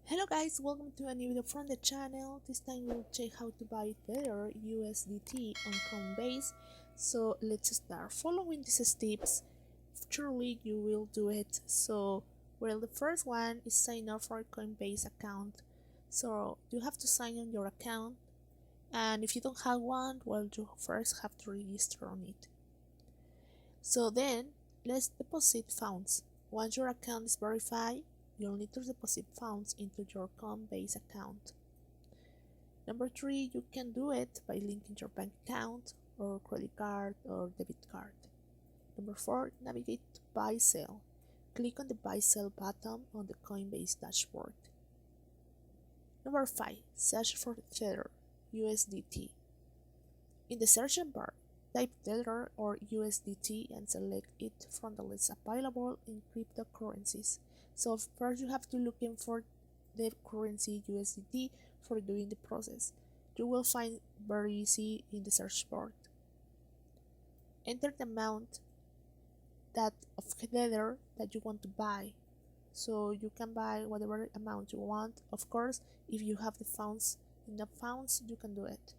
Hello guys, welcome to a new video from the channel. This time we'll check how to buy Tether USDT on Coinbase. So let's start. Following these steps, surely you will do it. Well, the first one is sign up for a Coinbase account. So you have to sign on your account, and if you don't have one, well, you first have to register on it. So then let's deposit funds. Once your account is verified, you'll need to deposit funds into your Coinbase account. Number 3, you can do it by linking your bank account or credit card or debit card. Number 4, navigate to buy sell. Click on the buy sell button on the Coinbase dashboard. Number 5, search for Tether USDT. In the search bar, type Tether or USDT and select it from the list available in cryptocurrencies. So first you have to look in for the currency USDT for doing the process. You will find very easy in the search bar. Enter the amount of Tether that you want to buy. So you can buy whatever amount you want. Of course, if you have enough funds, you can do it.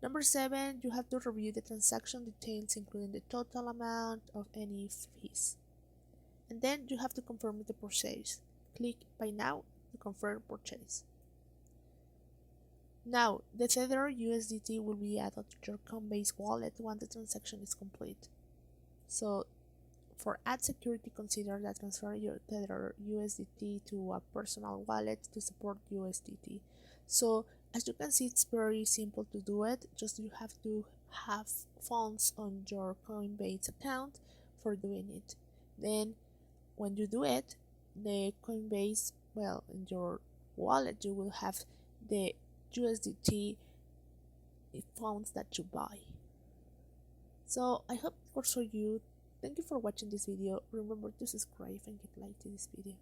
Number 7, you have to review the transaction details, including the total amount of any fees. And then you have to confirm the purchase. Click Buy Now to confirm purchase. Now, the Tether USDT will be added to your Coinbase wallet once the transaction is complete. So, for add security, consider that transfer your Tether USDT to a personal wallet to support USDT. So, as you can see, it's very simple to do it. Just you have to have funds on your Coinbase account for doing it. Then, when you do it, the Coinbase, well, in your wallet, you will have the USDT funds that you buy. So I hope it works for you. Thank you for watching this video. Remember to subscribe and hit like to this video.